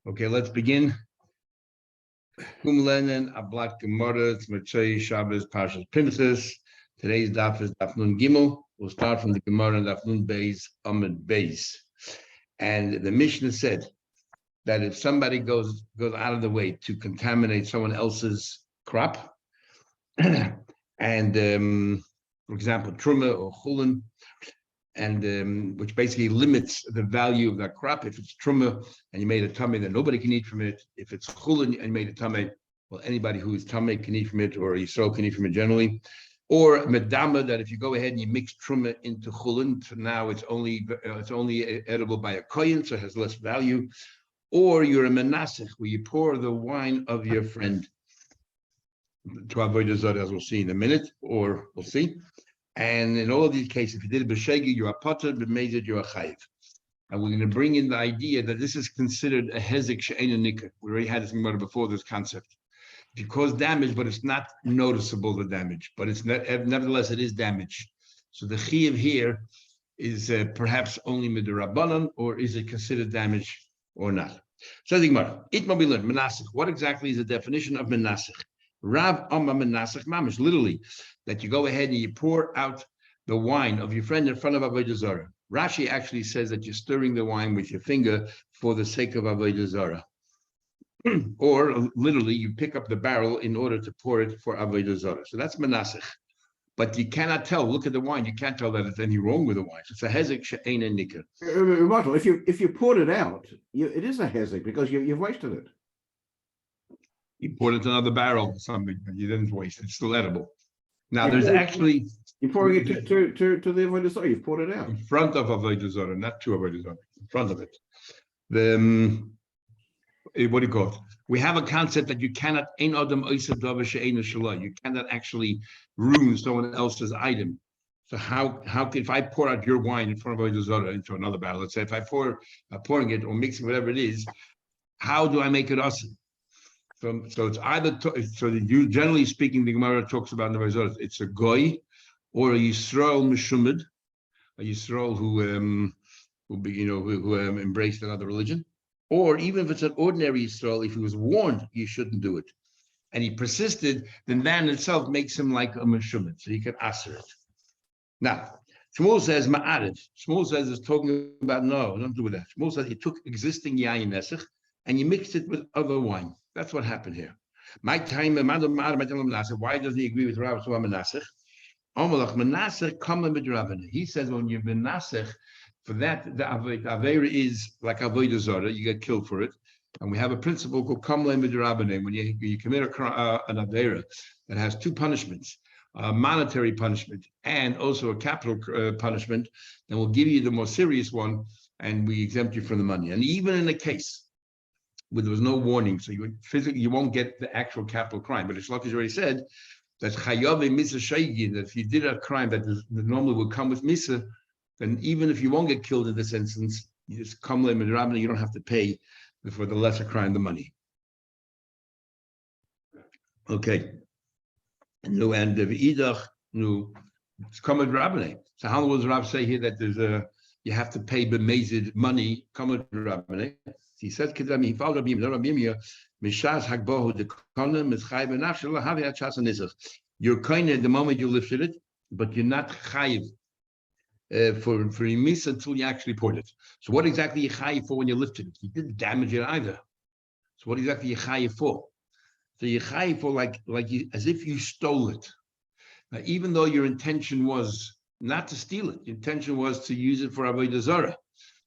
Okay, let's begin. Lenin, Ablak Gemara, Tzmerchei, Shabbos, Parshas Pinchas. Today's daf is Daf Nun Gimel. We'll start from the Gemara and Daf Nun Beis, Amud Beis. And the Mishnah said that if somebody goes out of the way to contaminate someone else's crop, and for example, truma or chulin, and which basically limits the value of that crop. If it's truma and you made a tummy, then nobody can eat from it. If it's chulin and you made a tummy, well, anybody who is tummy can eat from it, or Yisrael can eat from it generally. Or medama, that if you go ahead and you mix truma into chulin, so now it's only edible by a kohen, so it has less value. Or you're a menasech, where you pour the wine of your friend to avodah zarah, as we'll see in a minute, or we'll see. And in all of these cases, if you did b'shegi, you're a potter, b'mezid, you're a chayiv. And we're going to bring in the idea that this is considered a hezek she'ein nikah. We already had this in before, this concept. If you cause damage, but it's not noticeable, the damage, but it's not, nevertheless, it is damage. So the chayiv here is perhaps only midrabanan, or is it considered damage or not? So the Gemara, itma we learned, menasech. What exactly is the definition of menasech? Rav Amma menasech mamish, literally, that you go ahead and you pour out the wine of your friend in front of avodah zarah. Rashi actually says that you're stirring the wine with your finger for the sake of avodah zarah. Or literally, you pick up the barrel in order to pour it for avodah zarah. So that's menasech. But you cannot tell. Look at the wine. You can't tell that there's any wrong with the wine. So it's a hezek she'ein nikah. Michael, if you poured it out, it is a hezek because you've wasted it. You poured it into another barrel or something, but you didn't waste it. It's still edible. Now, there's actually... You're pouring it to the avodah zarah. You've poured it out. In front of avodah zarah, not to avodah zarah. In front of it. What do you call it? We have a concept that you cannot... You cannot actually ruin someone else's item. So how if I pour out your wine in front of avodah zarah into another barrel, let's say if I'm pouring it or mixing whatever it is, how do I make it awesome? So it's either you generally speaking, the Gemara talks about in the Avodah, it's a goy or a Yisrael meshumid, a Yisrael who embraced another religion, or even if it's an ordinary Yisrael, if he was warned you shouldn't do it, and he persisted, then that in itself makes him like a meshumid, so he can answer it. Now, Shmuel says ma'ariv. Shmuel says it's talking about no, don't do that. Shmuel says he took existing yayin nesach and you mixed it with other wine. That's what happened here. My time, why doesn't he agree with Rav Menasech? He says when you've been Nasech, for that the Aveira is like Avodah Zarah, you get killed for it. And we have a principle called Kamle Midrabanan. When you commit an Aveira that has two punishments, a monetary punishment and also a capital punishment, then we'll give you the more serious one and we exempt you from the money. And even in a case where there was no warning, so you won't get the actual capital crime. But Shlach has already said that chayav misa shaygin, that if you did a crime that normally would come with misa, then even if you won't get killed in this instance, you just come le midrabna, you don't have to pay for the lesser crime the money. Okay. And the v'idach it's come midrabna. So how does Rav say here that there's you have to pay b'mezid money come midrabna? He said, he followed Rabbi Yirmiyah, Mishas Hagbohu the Kona Mischai Benafshel Havi Chas Nisach. You're kind at the moment you lifted it, but you're not chayiv for miss until you actually poured it. So what exactly you chayiv for when you lifted it? You didn't damage it either. So what exactly you chayiv for? So you chayiv for like as if you stole it. Now, even though your intention was not to steal it, your intention was to use it for avodah zarah.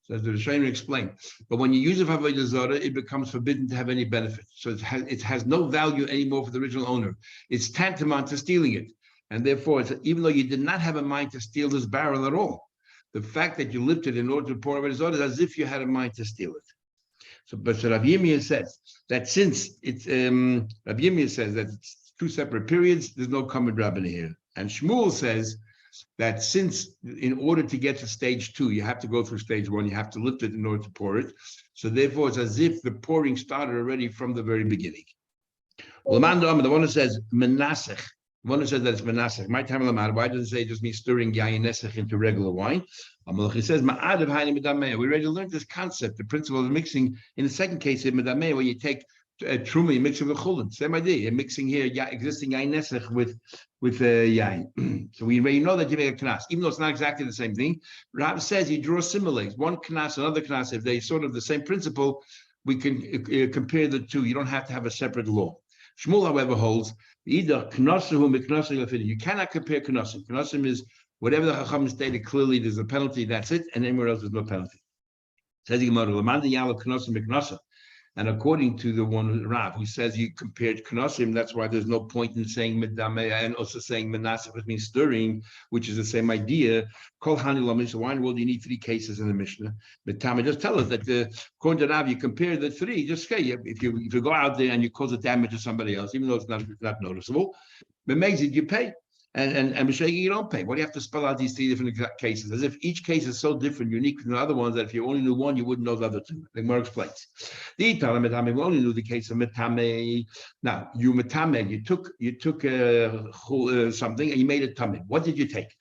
So as the Rishonim explained, but when you use it for avodah zarah, it becomes forbidden to have any benefit. So it has no value anymore for the original owner. It's tantamount to stealing it, and therefore, even though you did not have a mind to steal this barrel at all, the fact that you lifted it in order to pour avodah zarah is as if you had a mind to steal it. So Rabbi Yirmiyah says that since it's Rabbi Yirmiyah says that it's two separate periods, there's no common rabbin here, and Shmuel says that since in order to get to stage 2, you have to go through stage 1, you have to lift it in order to pour it. So therefore, it's as if the pouring started already from the very beginning. Well, the one who says menasech, the one who says that it's menasech, my time why does it say it just means stirring yayin nesech into regular wine? He says, "Ma'adav haini medameh." We already learned this concept, the principle of mixing. In the second case of medameh, where you take truma, you mix it with chulin. Same idea. You're mixing here existing yain nesach with yain. So we already know that you make a knas, even though it's not exactly the same thing. Rab says you draw similars. One knas, another knas. If they sort of the same principle, we can compare the two. You don't have to have a separate law. Shmuel, however, holds either knasahu miknasahu. You cannot compare knasim. Knasim is whatever the Chacham stated clearly. There's a penalty. That's it, and anywhere else there's no penalty. Says the Gemara, "Lamanda yalav knasim miknasa." And according to the one Rav who says you compared knasim, that's why there's no point in saying medameh and also saying menasach, which means stirring, which is the same idea. Kol hani lamin. So why in the world do you need three cases in the Mishnah? Medameh, just tell us that according to Rav, you compare the three. Just say if you go out there and you cause a damage to somebody else, even though it's not noticeable, B'mezid, you pay. And B'shegi, you don't pay. What do you have to spell out these three different cases? As if each case is so different, unique from the other ones, that if you only knew one, you wouldn't know the other two. The Gemara explains. We only knew the case of metame. Now, you metame, you took something and you made it tummy. What did you take?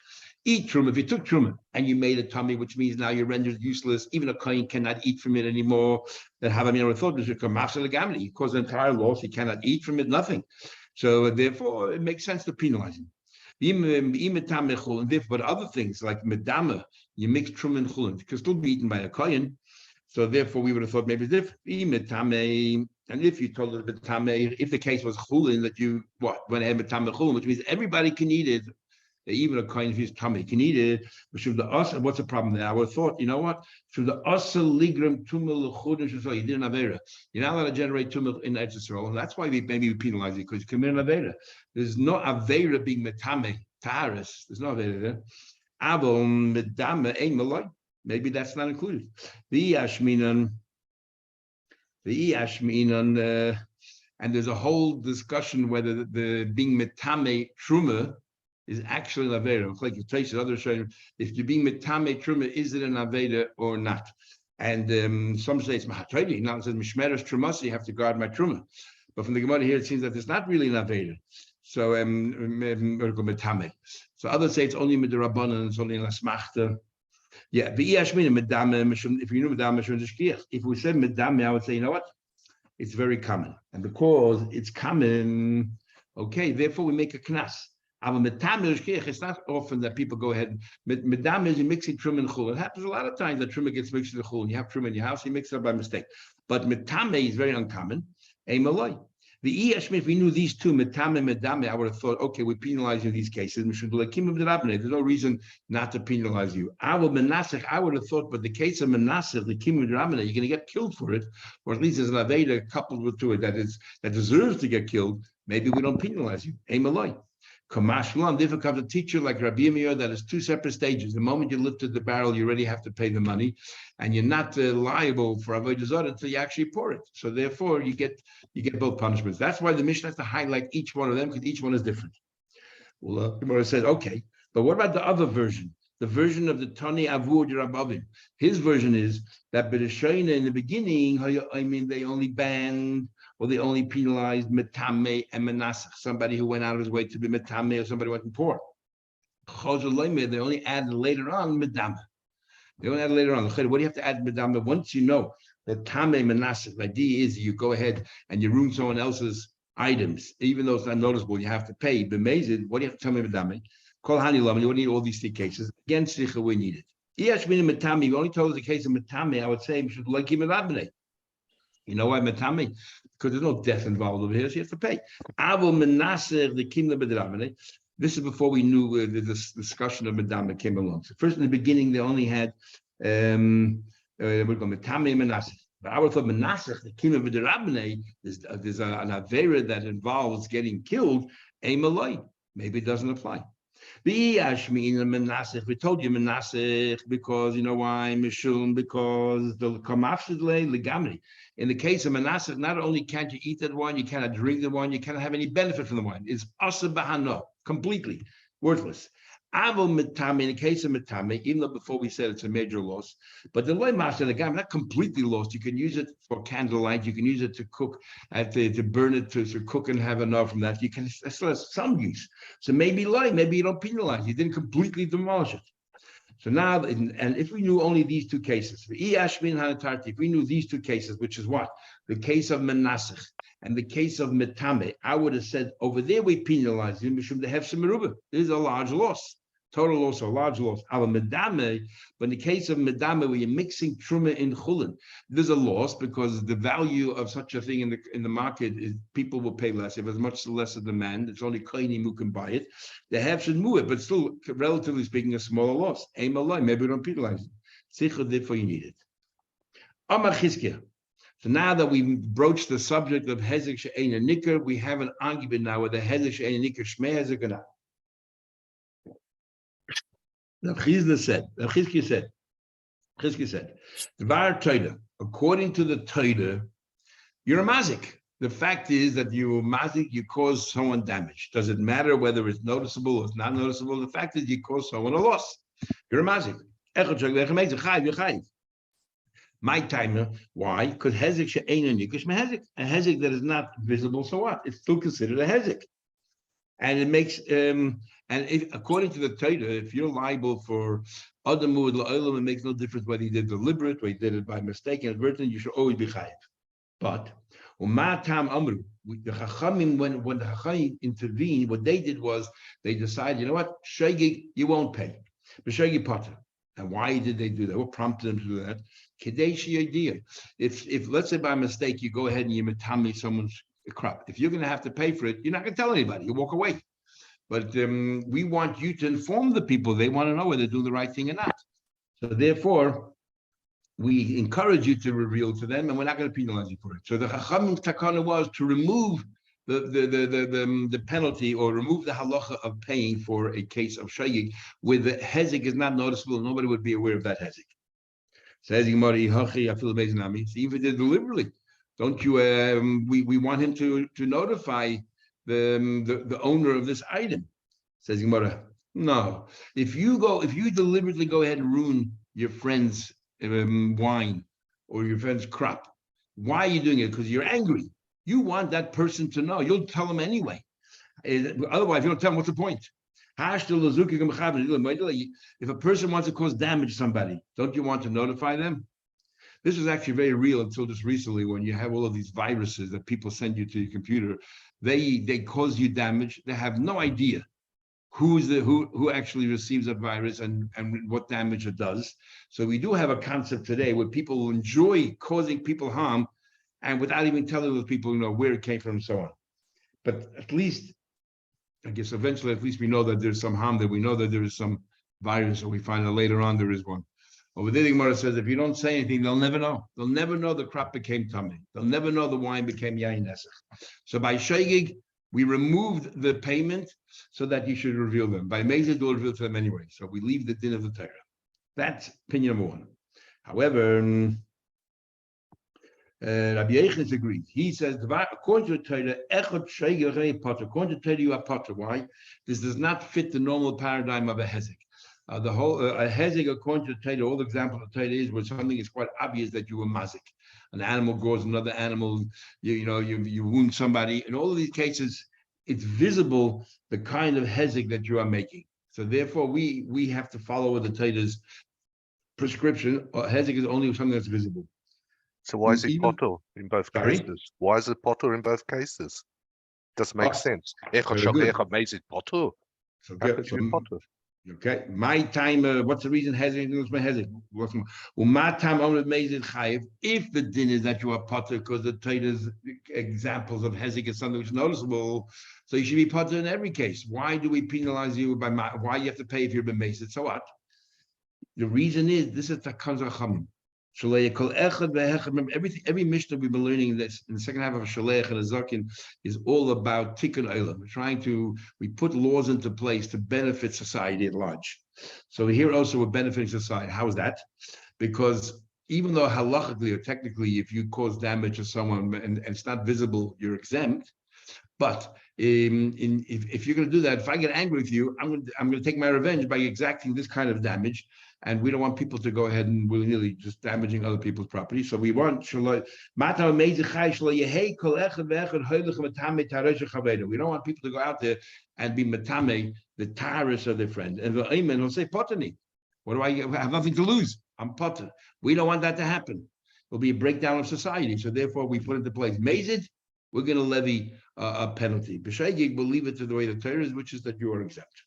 Eat truma. If you took truma and you made a tummy, which means now you're rendered useless, even a kohen cannot eat from it anymore. That Havamina thought was a you cause an entire loss. He cannot eat from it, nothing. So therefore, it makes sense to penalize him. But other things like medama, you mix truma and chulin, it can still be eaten by a kohen. So therefore, we would have thought maybe it's different. And if you told it metame, if the case was chulin, that you went ahead metame chulin, which means everybody can eat it, even a kohen if he's tummy can eat it. What's the problem there? I would have thought, you know what? You didn't avera. You're not allowed to generate tumah in Eretz Yisrael, and that's why we penalize you, because you commit an avera. There's no avera being metame taharis. There's no avera there. Avon medame ein malay. Maybe that's not included. The Ashminan, and there's a whole discussion whether the being metame truma is actually an aveda. Like you trace other shayim, if you're being metame truma, is it an aveda or not? And some say it's mahatredi. Now it says mishmeres truma, so you have to guard my truma. But from the Gemara here, it seems that it's not really an aveda. So metame. So others say it's only midrabanan, it's only an asmachta. Yeah, if you knew medame, if we said medame, I would say, you know what? It's very common, and because it's common, okay, therefore we make a knas. It's not often that people go ahead. Medam is you mixing truma and chul. It happens a lot of times that truma gets mixed with chul. And you have truma in your house, you mix it up by mistake. But metame is very uncommon. A malay. The Iyashmi, if we knew these two, metame, medame, I would have thought, okay, we penalize you in these cases. There's no reason not to penalize you. I would have thought, but the case of menasech, the kim you're going to get killed for it, or at least there's an aveda coupled to it that deserves to get killed. Maybe we don't penalize you. A malay. Kamashlan, if it comes a teacher like Rabbi Yirmiyah, that is two separate stages. The moment you lifted the barrel, you already have to pay the money, and you're not liable for avodah zarah until you actually pour it. So therefore, you get both punishments. That's why the Mishnah has to highlight each one of them, because each one is different. Well, the Gemara said, okay, but what about the other version? The version of the Tani Avur Rabavim. His version is that B'Rishayna in the beginning, they only banned or they only penalized metame and menasach, somebody who went out of his way to be metame or somebody who wasn't poor. They only added later on medama. They only added later on. What do you have to add medama? Once you know that tame menasach, the idea is you go ahead and you ruin someone else's items, even though it's not noticeable, you have to pay. B'mezid, what do you have to tell me medame? Kol hani lam, you don't need all these three cases. Again, shlicha, we need it. Metame, you only told us the case of metame, I would say we should like him at. You know why metame? Because there's no death involved over here, so you have to pay. Avo menaser the kingdom of. This is before we knew this discussion of medama came along. So first in the beginning, they only had metame menaser. But I would thought menaser the kingdom of there's an avera that involves getting killed. A malay, maybe it doesn't apply. The Ashmi in Menasech, we told you Menasech because you know why Mishum, because the Kamafshidle Ligamri. In the case of Menasech, not only can't you eat that wine, you cannot drink the wine, you cannot have any benefit from the wine. It's asabahano, completely worthless. Avo Metame, in the case of Metame, even though before we said it's a major loss, but the Loy Master the Gam, not completely lost. You can use it for candlelight, you can use it to cook, to burn it, to cook and have enough from that. You can still have some use. So maybe you don't penalize, you didn't completely demolish it. So now, and if we knew only these two cases, if we knew these two cases, which is what? The case of Menasech and the case of Metame, I would have said over there we penalize him. This is a large loss, total loss, a large loss. Our Medame, but in the case of Medame, where you're mixing Truma in Chulin, there's a loss because the value of such a thing in the market is people will pay less. If there's much less of demand, it's only Koinim who can buy it. The have should move it, but still, relatively speaking, a smaller loss. Aim alone, maybe we don't penalize it. Sicher, therefore you need it. Amar Chizkiah. So now that we broached the subject of Hezek She'ein and Nikr, we have an argument now whether Hezek She'ein and Nikr Shmei Hezek or not. Rav Chizkiah said, Dvar Torah, according to the Torah, you're a mazik. The fact is that you're mazik, you cause someone damage. Does it matter whether it's noticeable or it's not noticeable? The fact is you cause someone a loss. You're a mazik. My timer, why? Because hezek she'ein nikush mehezek. A hezek that is not visible, so what? It's still considered a hezek. And it makes and if according to the Torah, if you're liable for other muad la'olam, it makes no difference whether you did deliberate or you did it by mistake and advertent, you should always be chayiv. But the Chachamim, when the Chachamim intervened, what they did was they decided, you know what, shegig, you won't pay. But shegig potter. And why did they do that? What prompted them to do that? Kadeshi idea. If let's say by mistake you go ahead and you metame someone's crop, if you're going to have to pay for it, you're not going to tell anybody. You walk away. But we want you to inform the people. They want to know whether they're doing the right thing or not. So therefore, we encourage you to reveal to them, and we're not going to penalize you for it. So the Chachamim takana was to remove the penalty or remove the halacha of paying for a case of shayik where the hezek is not noticeable. Nobody would be aware of that hezek. Says Gemara, even did deliberately. Don't you? We want him to notify the owner of this item. Says Gemara, no. If you deliberately go ahead and ruin your friend's wine or your friend's crop, why are you doing it? Because you're angry. You want that person to know. You'll tell them anyway. Otherwise, if you don't tell them, what's the point? If a person wants to cause damage to somebody, don't you want to notify them? This was actually very real until just recently, when you have all of these viruses that people send you to your computer. They cause you damage. They have no idea who actually receives a virus and what damage it does. So we do have a concept today where people enjoy causing people harm, and without even telling those people, where it came from and so on. But at least, I guess eventually, at least we know that there's some harm, that we know that there is some virus, or we find that later on there is one. Over there, the Gemara says, if you don't say anything, they'll never know. They'll never know the crop became tummy. They'll never know the wine became yain nesach. So by shegig, we removed the payment so that you should reveal them. By mezid, we'll reveal to them anyway. So we leave the din of the Torah. That's opinion number one. However, Rabbi Yechon agrees. He says, according to the Torah, according to Torah, you are potter. Why? This does not fit the normal paradigm of a hezek. The whole a hezek, according to the Torah, all the examples of the Torah is where something is quite obvious that you were mazik. An animal goes another animal. You wound somebody. In all of these cases, it's visible the kind of hezek that you are making. So therefore, we have to follow the Torah's prescription. Hezek is only something that's visible. So why is it potter in both cases? Why is it potter in both cases? Doesn't make sense. Echad makes it potter. So how could you be potter? Okay, my time. What's the reason hezek? My time only made it chayiv. If the din is that you are potter, because the Torah's examples of hezek is something which is noticeable, so you should be potter in every case. Why do we penalize you by why you have to pay if you're b'meisid? So what? The reason is this is takan zachamim. Every Mishnah we've been learning this in the second half of Shalech and Azakin is all about tikkun olam. We put laws into place to benefit society at large. So here also we're benefiting society. How is that? Because even though halachically or technically, if you cause damage to someone and it's not visible, you're exempt. But if you're going to do that, if I get angry with you, I'm going to take my revenge by exacting this kind of damage. And we don't want people to go ahead and willy-nilly just damaging other people's property. So we want we don't want people to go out there and be matame the taris of their friend. And the amen will say potani. What do I have? Nothing to lose. I'm potter. We don't want that to happen. It'll be a breakdown of society. So therefore, we put into place mazid. We're going to levy a penalty. B'shaygig, we'll leave it to the way the Torah is, which is that you are exempt.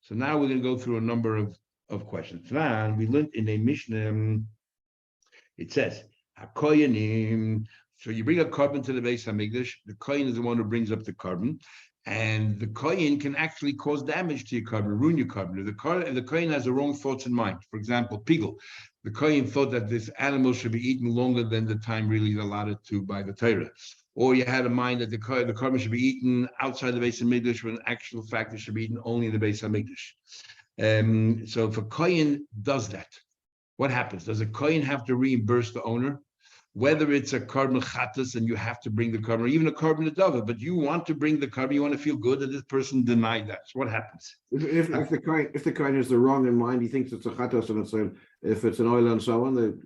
So now we're going to go through a number of questions. Now we learned in a Mishnah. It says, HaKoyanim. So you bring a carbon to the Beis Hamikdash. The kohen is the one who brings up the carbon, and the kohen can actually cause damage to your carbon, ruin your carbon. If the kohen has the wrong thoughts in mind, for example, pigel, the kohen thought that this animal should be eaten longer than the time really allotted to by the Torah, or you had in mind that the carbon should be eaten outside the Beis Hamikdash, when in actual fact it should be eaten only in the Beis Hamikdash. So if a kohen does that, what happens? Does a kohen have to reimburse the owner? Whether it's a carbon chatas and you have to bring the carbon, or even a carbon adava, but you want to bring the carbon, you want to feel good that this person denied that. So what happens? If the kohen has the wrong in mind, he thinks it's a chatas, and if it's an oil and so on,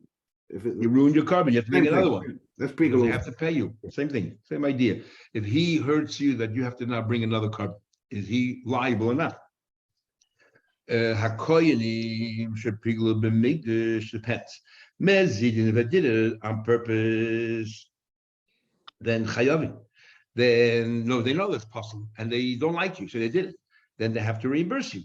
you ruined your carbon, you have to bring another one. That's pigel. They have to pay you. Same thing, same idea. If he hurts you, that you have to now bring another carbon. Is he liable or not? Hakoyanim should pigel b'mikdash, depends. Mezid, if I did it on purpose, then chayavim. Then no, they know that's possible, and they don't like you, so they did it. Then they have to reimburse you,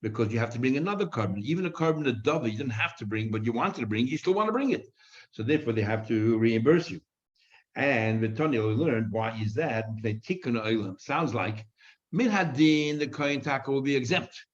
because you have to bring another carbon, even a carbon adava you didn't have to bring, but you wanted to bring, you still want to bring it. So therefore, they have to reimburse you. And Vitani learned why is that? They tikkun olam. Sounds like min hadin, the kohen taka will be exempt.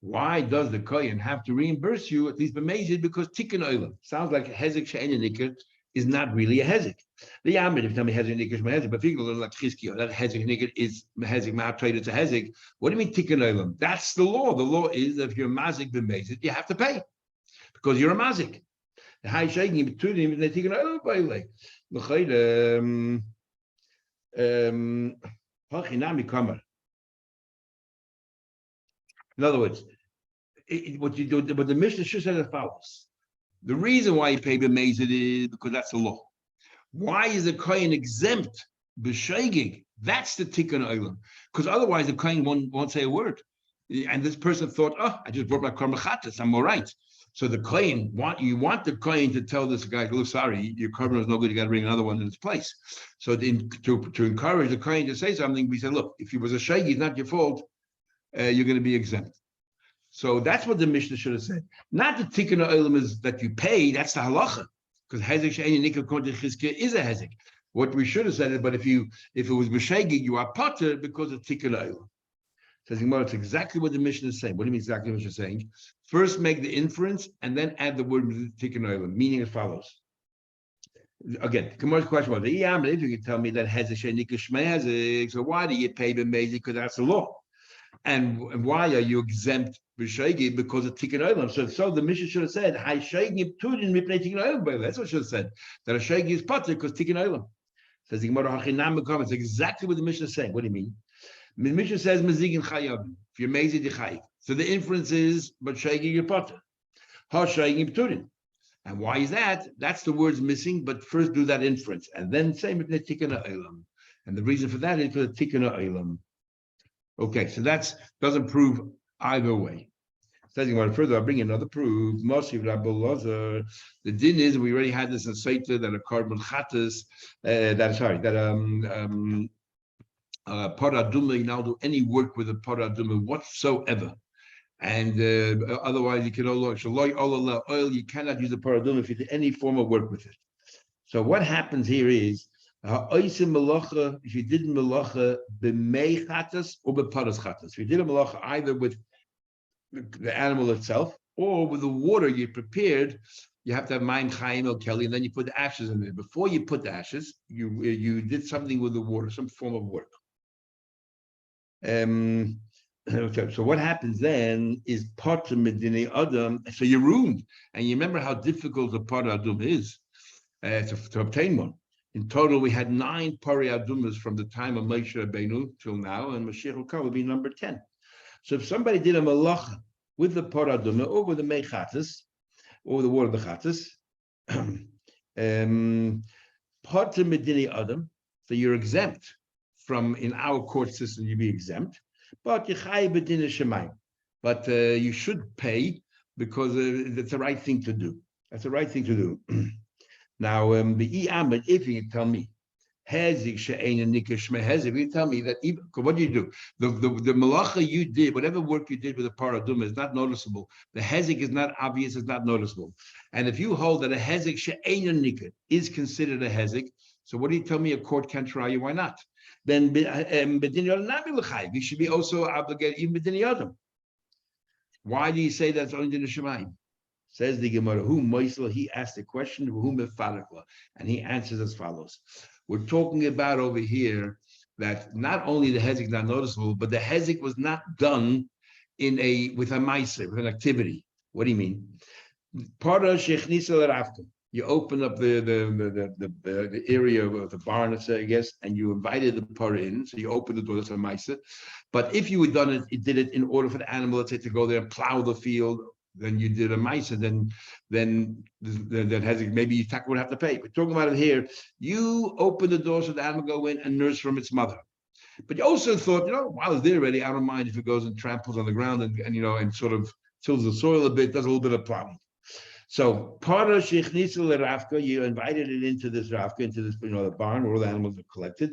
Why does the kohen have to reimburse you, at least b'mezid? Because tikkun olam sounds like a hezek she'en nikr is not really a hezek. The yamid, if you tell me hezek nikr is hezek, but people learn like chizkiyo, that hezek nikr is hezek ma'atrayed, it's a hezek. What do you mean tikkun olam? That's the law. The law is that if you're mazik b'mezid, you have to pay because you're a mazik. The high shaking between them, they tikkun olam by like hachinami kamar. In other words, what you do, but the Mishnah should say as follows: the reason why you pay b'mezid is because that's the law. Why is the kohen exempt b'shaygig? That's the tikkun olam. Because otherwise the kohen won't say a word. And this person thought, oh, I just brought my korban chatas, I'm all right. So the kohen you want the kohen to tell this guy, look, sorry, your korban is no good. You got to bring another one in its place. So to encourage the kohen to say something, we said, look, if it was a shaygig, it's not your fault. You're going to be exempt. So that's what the Mishnah should have said. Not the tikkun olam is that you pay, that's the halacha. Because hezek she'en nikr according to chizkiya is a hezek. What we should have said is, but if it was b'shaygig, you are potter because of tikkun olam. Says Gemara, it's exactly what the Mishnah is saying. What do you mean exactly what you're saying? First make the inference and then add the word tikkun olam, meaning as follows. Again, Gemara's question was, if you can tell me that hezek she'en nikr shmei hezek, so why do you pay b'mezid? Because that's the law. And why are you exempt b'shaygig? Because of tikkun olam. So the Mishnah should have said, "Hay shaygig tudin mipnei tikkun olam." That's what it should have said. That a shaygig is potter because tikkun olam. Says the Gemara, "Hachinam mekom." It's exactly what the Mishnah is saying. What do you mean? The Mishnah says, "Mezigin chayavim." If you're mazid, you chayiv. So the inference is, but shaygig you're potter. Ha shaygig tudin. And why is that? That's the words missing. But first do that inference, and then say mipnei tikkun olam. And the reason for that is for the tikkun olam. Okay, so that doesn't prove either way. Says you want further, I'll bring another proof. The din is, we already had this in Saita, that a carbon chatas, paraduma, you now do any work with a paraduma whatsoever. And otherwise you can oil, you cannot use a paraduma if you do any form of work with it. So what happens here is, if you did melacha b'mei chatas or b'paras chatas, if you did a melacha either with the animal itself or with the water you prepared, you have to have mayim chayim el keli, and then you put the ashes in there. Before you put the ashes, you did something with the water, some form of work. So what happens then is part of medinei adam. So you're ruined, and you remember how difficult a part adum is to obtain one. In total, we had 9 Pari Adumas from the time of Moshe Rabbeinu till now, and Mashiach will come will be number 10. So if somebody did a malacha with the Pari Aduma or with the Mei Chatas, or the water of the Chatas, part of Medini Adam, so you're exempt from, in our court system, you'd be exempt, but you should pay because it's the right thing to do. That's the right thing to do. Now, if you tell me, if you tell me that, what do you do? The malacha you did, whatever work you did with a paraduma is not noticeable. The hezek is not obvious, it's not noticeable. And if you hold that a hezek she'ein nikah is considered a hezek, so what do you tell me a court can't try you? Why not? Then you should be also obligated even b'din yadam. Why do you say that's only din Shemayim? Says the Gemara, who Moisel, he asked the question, whom Mefarakla, and he answers as follows. We're talking about over here that not only the hezek not noticeable, but the hezek was not done with a ma'aser, with an activity. What do you mean? You open up the area of the barn, let's say, I guess, and you invited the parah in. So you open the door, that's a ma'aser. But if you had done it, it did it in order for the animal, let's say, to go there and plow the field. Then you did a ma'aser, then that has maybe you would have to pay. We're talking about it here. You open the door so the animal go in and nurse from its mother. But you also thought, while it's there already, I don't mind if it goes and tramples on the ground and sort of tills the soil a bit, does a little bit of plowing. So part of Shechnisa Ravka, you invited it into this Ravka, into this, the barn where all the animals are collected.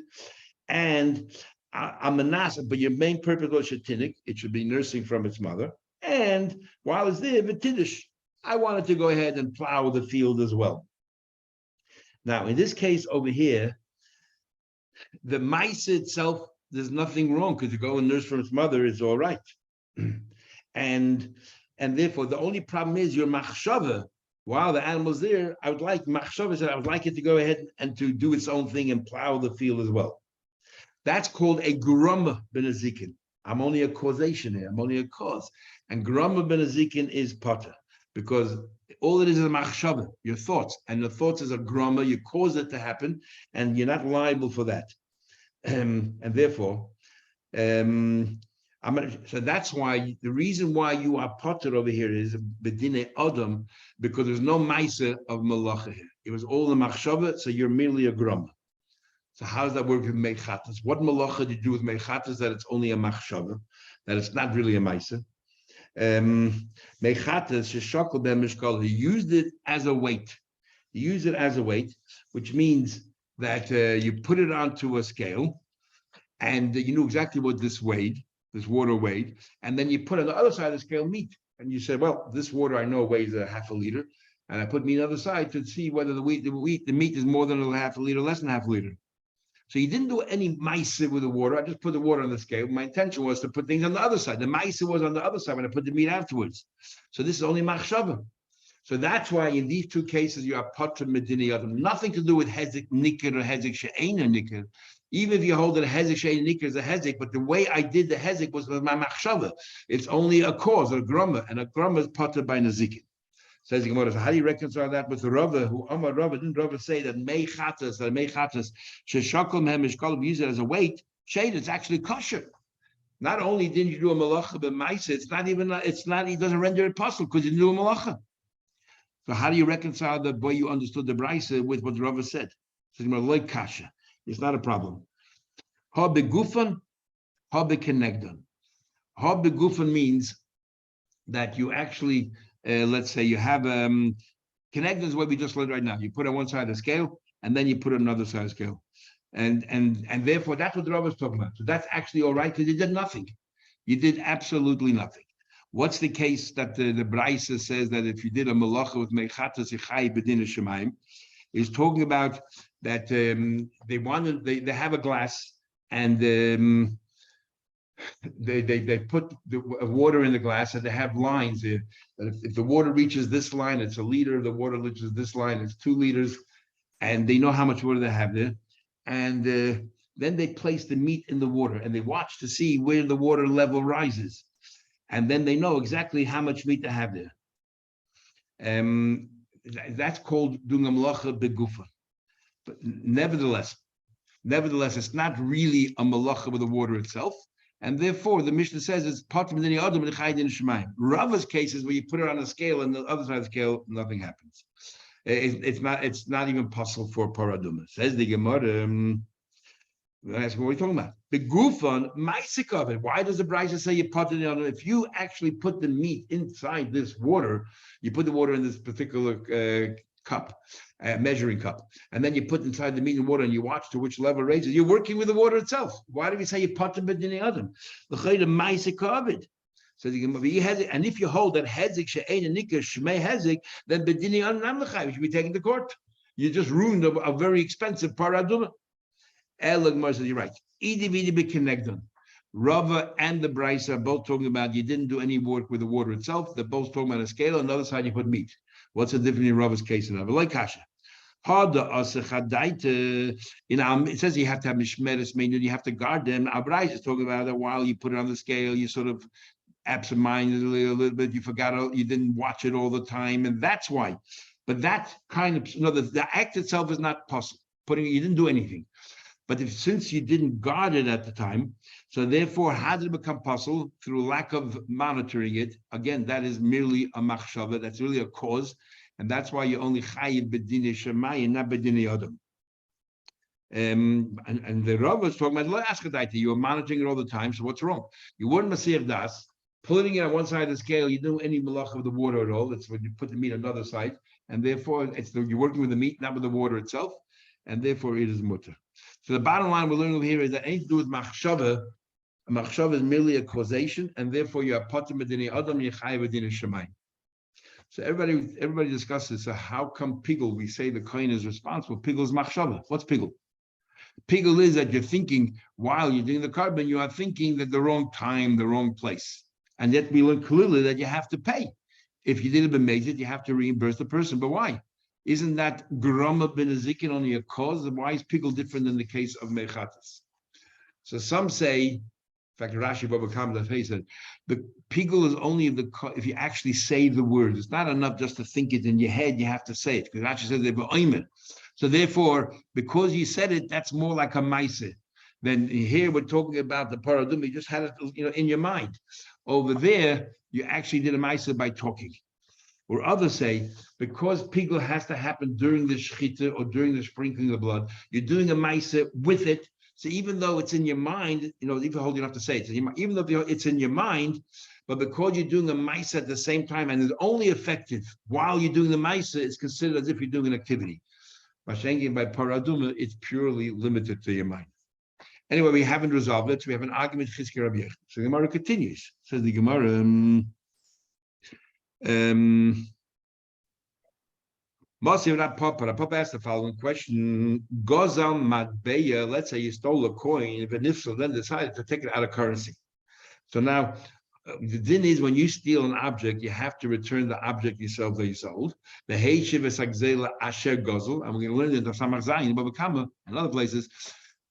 And but your main purpose was shetinik, it should be nursing from its mother. And while it's there, v'tidish, I wanted to go ahead and plow the field as well. Now, in this case over here, the mice itself, there's nothing wrong because to go and nurse from its mother is all right. And therefore, the only problem is your machshava. While the animal's there, I would like it to go ahead and to do its own thing and plow the field as well. That's called a grumma ben azikin. I'm only a causation here. I'm only a cause. And grumma ben azikin is potter because all it is a machshava, your thoughts. And the thoughts is a grumma. You cause it to happen and you're not liable for that. And therefore, so that's why the reason why you are potter over here is bedine adam, because there's no ma'aser of malacha here. It was all the machshava, so you're merely a grumma. So how does that work with mechatas? What malacha do you do with mechatas that it's only a machshava, that it's not really a ma'aser? Mechatas sheshakol ben mishkal. He used it as a weight. He used it as a weight, which means that you put it onto a scale, and you knew exactly what this water weighed, and then you put on the other side of the scale meat, and you said, well, this water I know weighs a half a liter, and I put meat on the other side to see whether the meat is more than a half a liter, less than half a liter. So you didn't do any ma'aser with the water. I just put the water on the scale. My intention was to put things on the other side. The ma'aser was on the other side when I put the meat afterwards. So this is only machshava. So that's why in these two cases you are potter medini adam. Nothing to do with hezek nikir or hezek she'ena nikir. Even if you hold that a hezek she'ena nikir is a hezek, but the way I did the hezek was with my machshava. It's only a cause, a grumma, and a grumma is potter by nazikin. Says the Gemara, so how do you reconcile that with the Rava? Who Amar Rava, didn't Rava say that mechatas, sheshakol mehem mishkal, use it as a weight? Shade, it's actually kosher. Not only didn't you do a malacha but ma'aser, he doesn't render it possible because you didn't do a malacha. So how do you reconcile the way you understood the brisa with what Rava said? Says the Gemara, loy kasha. It's not a problem. Ha begufan, ha bekenegdan. Ha begufan means that you actually let's say you have connected is what we just learned right now. You put on one side of the scale, and then you put on another side of the scale, and therefore that's what the Rava is talking about. So that's actually all right because you did nothing. You did absolutely nothing. What's the case that the Braisa says that if you did a malacha with mechatas ichai bedin shemayim, is talking about that they have a glass and they put the water in the glass and they have lines there. That if the water reaches this line, it's a liter. The water reaches this line, it's 2 liters, and they know how much water they have there. And then they place the meat in the water and they watch to see where the water level rises, and then they know exactly how much meat they have there. That's called doing a malacha begufa. But nevertheless, it's not really a malacha with the water itself. And therefore, the Mishnah says it's part of the Adam and Chayidin Shemaim. Rava's case is where you put it on a scale, and the other side of the scale, nothing happens. It's not even possible for paraduma. Says the Gemara, That's what we're talking about. The gufan, maisik of it. Why does the Brisa say you put it on? If you actually put the meat inside this water, you put the water in this particular cup, measuring cup, and then you put inside the meat and water and you watch to which level it raises. You're working with the water itself. Why do we say you put it in the other? The chayda maisik of it. So and if you hold that hezek she'ein and nikah shmei hezek, then bedini an namlechai, you should be taken to court. You just ruined a very expensive paraduma. Elag says you're right. Rava and the Brisa are both talking about you didn't do any work with the water itself. They're both talking about a scale. On the other side, you put meat. What's the difference in Rava's case and Rava? Like kasha. It says you have to have mishmeres, meaning you have to guard them. Our Brisa is talking about that while you put it on the scale, you sort of absent-mindedly a little bit. You forgot, you didn't watch it all the time, and that's why. But that kind of the act itself is not possible. You didn't do anything. But since you didn't guard it at the time, so therefore, how did it become possible? Through lack of monitoring it. Again, that is merely a machshava. That's really a cause, and that's why you only chayiv b'dinei shemai and not b'dinei adam. And the Rav was talking about lo askadaita. You were monitoring it all the time. So what's wrong? You weren't masir das, putting it on one side of the scale. You don't do any malach of the water at all. That's when you put the meat on the other side, and therefore you're working with the meat, not with the water itself, and therefore it is mutter. So the bottom line we're learning over here is that anything to do with machshava. A machshava is merely a causation, and therefore you are potem b'dinei adam yechayev b'dinei shemayim. So everybody discusses. So how come pigul? We say the kohen is responsible. Pigul is machshava. What's pigul? Pigul is that you're thinking while you're doing the carbon, you are thinking that the wrong time, the wrong place, and yet we learn clearly that you have to pay. If you did it b'mezid, you have to reimburse the person. But why? Isn't that grama ben azikin only a cause? Why is pigul different than the case of mechatas? So some say, in fact, Rashi Baba Kamla said, the pigul is only if you actually say the words. It's not enough just to think it in your head. You have to say it. Because Rashi says they're ba'omer. So therefore, because you said it, that's more like a maaseh. Then here we're talking about the paradum. You just had it, in your mind. Over there, you actually did a maaseh by talking. Or others say, because pigul has to happen during the shechita or during the sprinkling of blood, you're doing a maaseh with it. So even though it's in your mind, even hold you have to say it. So even though it's in your mind, but because you're doing a maaseh at the same time and it's only effective while you're doing the maaseh, it's considered as if you're doing an activity. By paraduma, it's purely limited to your mind. Anyway, we haven't resolved it. So we have an argument. So the Gemara continues. Says the Gemara. Papa asked the following question: Gozal matbeya. Let's say you stole a coin, Venifsel then decided to take it out of currency. So now the din is when you steal an object, you have to return the object yourself that you sold. The heishiv esagzela asher gozel, and we're going to learn it in Samach Zayin, Baba Kama, and other places.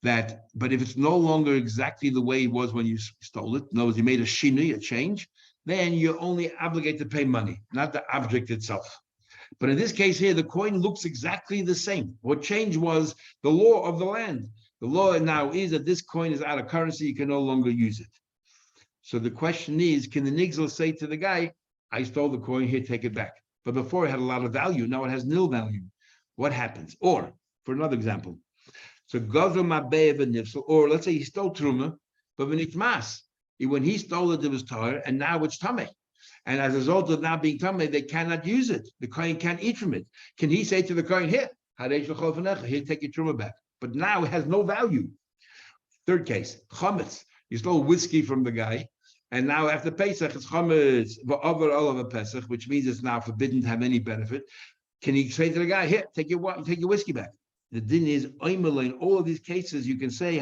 But if it's no longer exactly the way it was when you stole it, in other words, you made a shinui, a change, then you're only obligated to pay money, not the object itself. But in this case here, the coin looks exactly the same. What changed was the law of the land. The law now is that this coin is out of currency, you can no longer use it. So the question is, can the nigzel say to the guy, I stole the coin, here, take it back. But before it had a lot of value, now it has nil value. What happens? Or, for another example, so Gazel Mabeh Benifsel, or let's say he stole Truma, but Benitmas. When he stole it, it was Tar, and now it's Tameh. And as a result of now being Tameh, they cannot use it. The Kohen can't eat from it. Can he say to the Kohen, here, take your Truma back? But now it has no value. Third case, Chametz. You stole whiskey from the guy, and now after Pesach, it's Chametz, all of Pesach, which means it's now forbidden to have any benefit. Can he say to the guy, here, take your whiskey back? The din is, in all of these cases, you can say,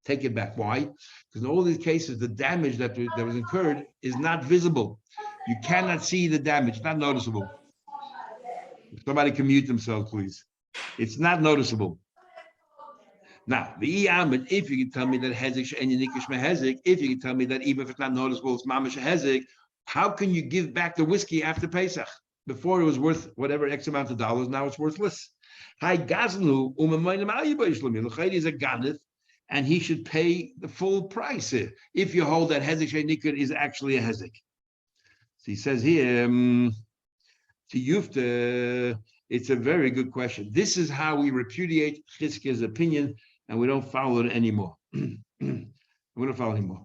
take it back. Why? Because in all these cases, the damage that was incurred is not visible. You cannot see the damage, it's not noticeable. If somebody can mute themselves, please. It's not noticeable. Now, the Iyamid, if you can tell me that Hezek and Yannikish Hezek, if you can tell me that even if it's not noticeable, it's Mamash Hezek, how can you give back the whiskey after Pesach? Before it was worth whatever X amount of dollars, now it's worthless. Hi Gaznu, is a ganith, and he should pay the full price if you hold that Hezek Sheinikr is actually a Hezek. So he says here, to Yufta, it's a very good question. This is how we repudiate Chizkiah's opinion and we don't follow it anymore. We don't follow it anymore.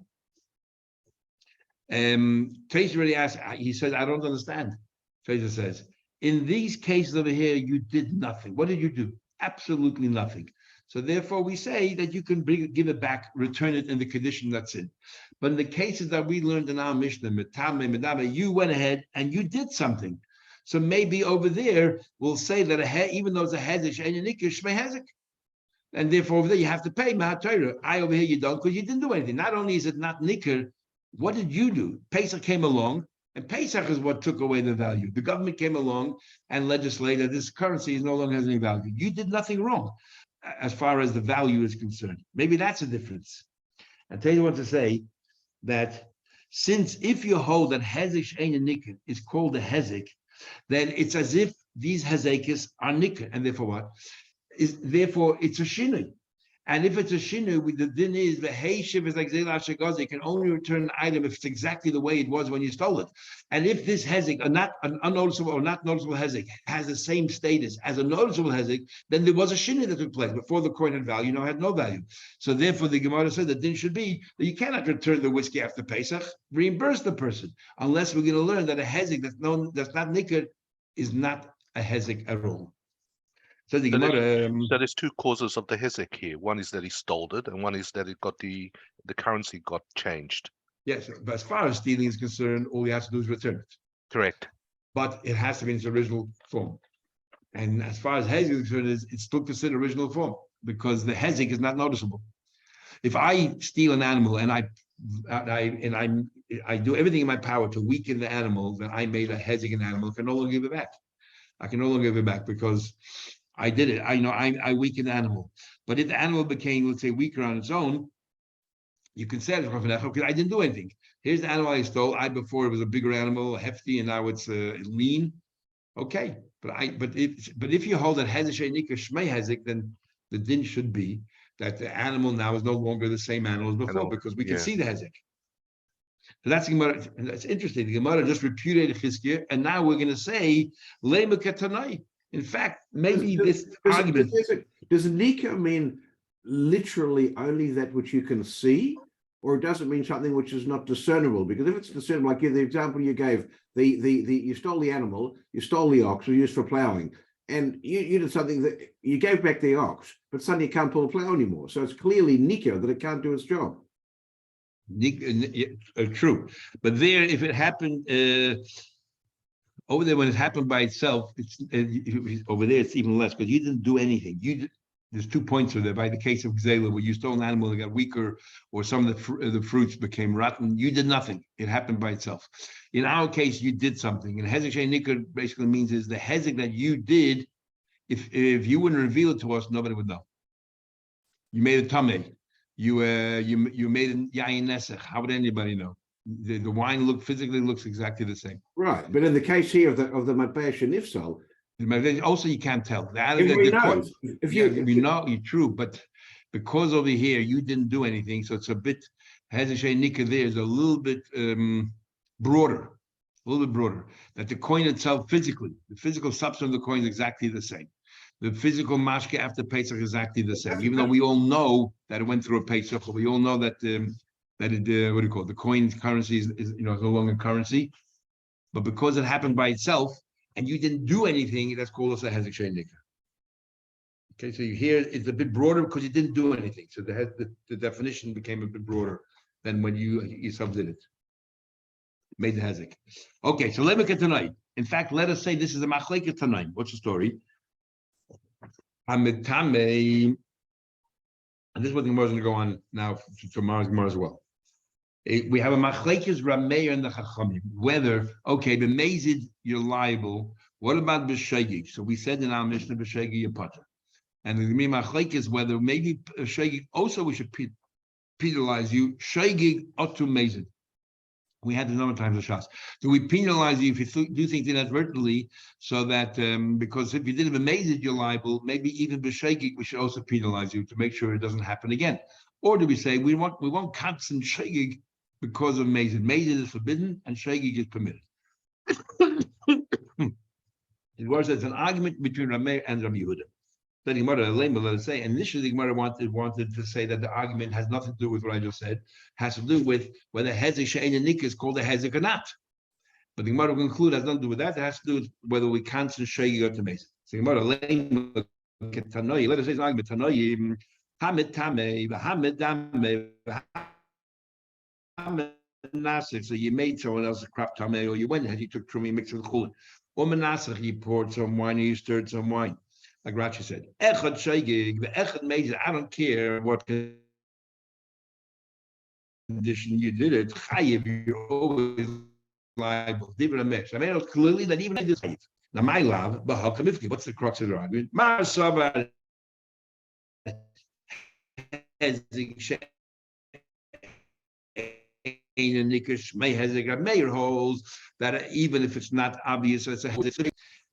Tracy already asked, he says, I don't understand. Tracy says, in these cases over here, you did nothing. What did you do? Absolutely nothing. So therefore, we say that you can give it back, return it in the condition that's in. But in the cases that we learned in our Mishnah, you went ahead and you did something. So maybe over there, we'll say that even though it's a hezek, and therefore over there you have to pay Mahat Torah. I over here you don't, because you didn't do anything. Not only is it not nikr, what did you do? Pesach came along, and Pesach is what took away the value. The government came along and legislated this currency no longer has any value. You did nothing wrong as far as the value is concerned. Maybe that's a difference. I tell you what to say, that since if you hold that hezek she'ein nikr is called a hezek, then it's as if these hezekis are nikr, and therefore what? Therefore it's a shinui. And if it's a shinu, the din is the heishiv is like zela shagazi. You can only return an item if it's exactly the way it was when you stole it. And if this hezek, not an unnoticeable or not noticeable hezek, has the same status as a noticeable hezek, then there was a shinu that took place before the coin had value. Now it had no value. So therefore, the Gemara said the din should be that you cannot return the whiskey after Pesach, reimburse the person, unless we're going to learn that a hezek that's not nikr is not a hezek at all. So the Gemara. So there's two causes of the hezek here. One is that he stole it, and one is that it got the currency got changed. Yes, but as far as stealing is concerned, all you have to do is return it. Correct. But it has to be in its original form. And as far as hezek is concerned, it's still considered original form because the hezek is not noticeable. If I steal an animal and I do everything in my power to weaken the animal, then I made a hezek an animal. I can no longer give it back. I can no longer give it back because I did it. I weakened the animal. But if the animal became, let's say, weaker on its own, you can say, okay, I didn't do anything. Here's the animal I stole. Before it was a bigger animal, hefty, and now it's lean. Okay, but if you hold that hezek nikah shmei hezek, then the din should be that the animal now is no longer the same animal as before because we can see the hezek. So that's Gemara. That's interesting. The Gemara just repudiated Chizkiah, and now we're going to say lema ketanai. In fact, maybe this argument. Does nikah mean literally only that which you can see, or does it mean something which is not discernible? Because if it's discernible, like the example you gave, you stole the animal, you stole the ox, we used for plowing, and you did something that you gave back the ox, but suddenly you can't pull a plow anymore. So it's clearly nikah that it can't do its job. True, but there, if it happened over there when it happened by itself, it's over there it's even less because you didn't do anything. There's 2 points over there. By the case of Gzela, where you stole an animal and got weaker, or some of the fruits became rotten, you did nothing. It happened by itself. In our case, you did something, and hezek she'ein nikah basically means is the hezek that you did. If you wouldn't reveal it to us, nobody would know. You made a tameh. You made a yayin nesech. How would anybody know? The wine physically looks exactly the same. Right, but in the case here of the matbeh shenifsal, also you can't tell. You're true, but because over here you didn't do anything, so it's a bit hezek she'ein nikah there is a little bit broader. That the coin itself physically, the physical substance of the coin is exactly the same. The physical mashke after Pesach is exactly the same, even though we all know that it went through a Pesach. We all know that what do you call it? The coin's currency is no longer currency, but because it happened by itself and you didn't do anything, that's called us a hezek she'ein nikah. Okay, so you hear it's a bit broader because you didn't do anything. So the definition became a bit broader than when you yourself did it. Made the hezek. Okay, so let me get tonight. In fact, let us say this is a machlekes tonight. What's the story? And this is what the Gemara is going to go on now to tomorrow's Gemara as well. We have a machlekes Rameir and the Chachamim. Whether the mazid you're liable. What about b'shegig? So we said in our Mishnah b'shegig you're potter. And the machlekes whether maybe b'shegig also we should penalize you shegig otu mazid. We had this a number of times in Shas. Do we penalize you if you do things inadvertently, so that because if you did it amazed, you're liable? Maybe even b'shegig, we should also penalize you to make sure it doesn't happen again. Or do we say we won't constant shegig because of mazid? Mazid is forbidden and shegig is permitted. It was it's an argument between Rameh and Rabbi Yehuda. The Gemara, let us say, initially the Gemara wanted to say that the argument has nothing to do with what I just said, has to do with whether hezek she'ein nika is called a hezek or not. But the Gemara will conclude has nothing to do with that. It has to do with whether we cancel shegi or tamei. So the Gemara, let us say an argument. Tanoi, hamid tamei, hamid damei, hamid nasif. So you made someone else's crap tamei, or you went ahead, you took trumi, mixed with chulin. Or menasach, you poured some wine, or you stirred some wine. Like Rashi said, echad shegig, the echad made it. I don't care what condition you did it. Chayiv, you're always liable. Different mesh. I mean, it's clearly that even this chayiv. Now, my love, what's the crux of the argument? Ma'asava Meir holds that even if it's not obvious, it's a hezek.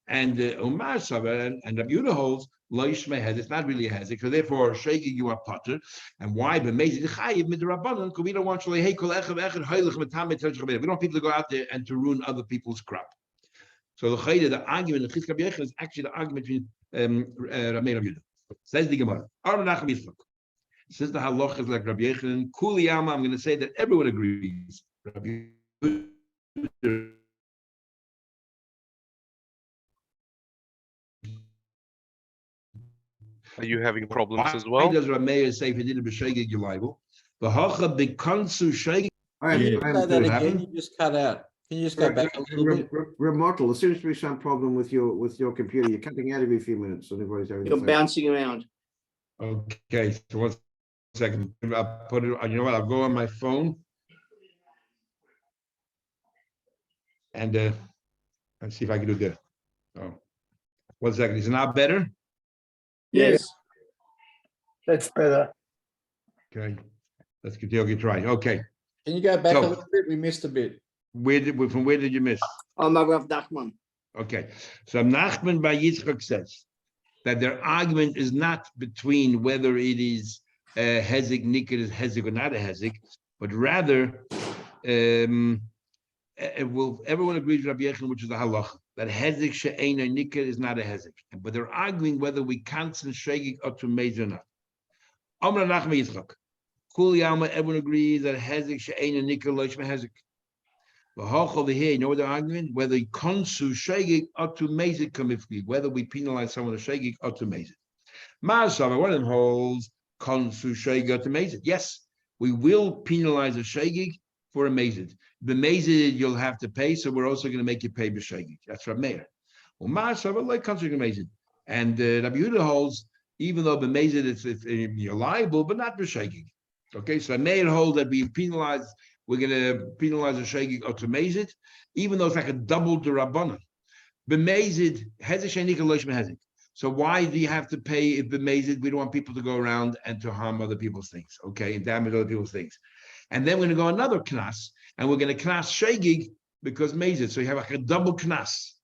And Umar Sava and Rabbi Yehuda holds loish mehez. It's not really a hezek. So therefore, shaking you are potter. And why? But mezid chayiv midrabanan. Because we don't want shalei kol echad echad heilig metam mitzvah. We don't want people to go out there and to ruin other people's crop. So the argument of Chizkab Yechon is actually the argument between Rabbi Yehuda. Says the Gemara. Since the halach is like Rabbi Yechon, Kuli Alma, I'm going to say that everyone agrees. Rabbi Yehuda, Are you having problems as why well? does Rameir say if he did a b'shegig, you're liable? V'hacha b'kansu shegig. Say that again. You just cut out. Can you just go back a little bit? Remotely, there seems to be some problem with your computer. You're cutting out every few minutes. And everybody's having You're bouncing around. Okay, so 1 second. I'll put it on, you know what? I'll go on my phone and see if I can do that. Oh, 1 second. Is it now better? Yes. That's better. Okay, let's continue. Try. Okay, Can you go back So- a little bit? We missed a bit. from where did you miss? I'm Rav Nachman. Okay, so Nachman by Yitzchak says that their argument is not between whether it is hezek nikar is hezek or not a hezek, but rather everyone agrees with Rabbi Yechon, which is the halacha, that hezek she'ein nikar is not a hezek, but they're arguing whether we cancel shegig or to meiz or not. Amar Nachman Yitzchak, Kuli Alma, everyone agrees that hezek she'ein nikar loish hezek. Over here, you know what the argument? Whether konsu shegig or to mezid kamifli, whether we penalize someone a shegig or to mezid. Ma'asava, one of them holds konsu shegig or to mezid. Yes, we will penalize a shegig for a mezid. The mezid you'll have to pay, so we're also going to make you pay b'shegig. That's from Meir. Well, Ma'asava like konsu mezid, and Rabbi Yehuda holds even though b'mezid it's you're liable, but not b'shegig. Okay, so Meir holds that we penalize. We're going to penalize a shegig or to mezid, even though it's like a double derabbanan. B'mezid hezek she'ein nikar loish hezek. So why do you have to pay if b'mezid? We don't want people to go around and to harm other people's things, okay, and damage other people's things. And then we're going to go another knas, and we're going to knas shegig because mezid. So you have like a double knas.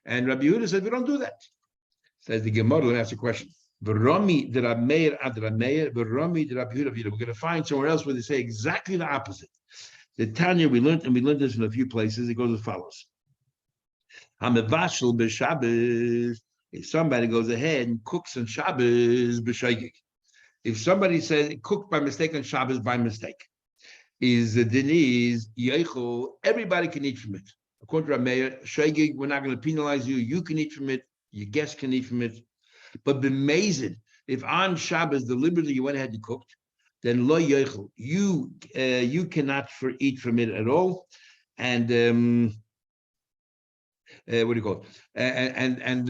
And Rabbi Yehuda said we don't do that. Says the Gemara. Let me ask a question. V'rami de Rab Meir ad Rab Meir, v'rami de Rab Yehuda. We're going to find somewhere else where they say exactly the opposite. The Tanya we learned this in a few places. It goes as follows: Hamevashel b'Shabbos. If somebody goes ahead and cooks on Shabbos b'shegig, if somebody says cooked by mistake on Shabbos by mistake, is the deniz yeichel? Everybody can eat from it. According to Rab Meir, shegig, we're not going to penalize you. You can eat from it. Your guests can eat from it. But b'mezid, if on Shabbos deliberately you went ahead and cooked, then lo yeichel, you cannot eat from it at all, and what do you call it? And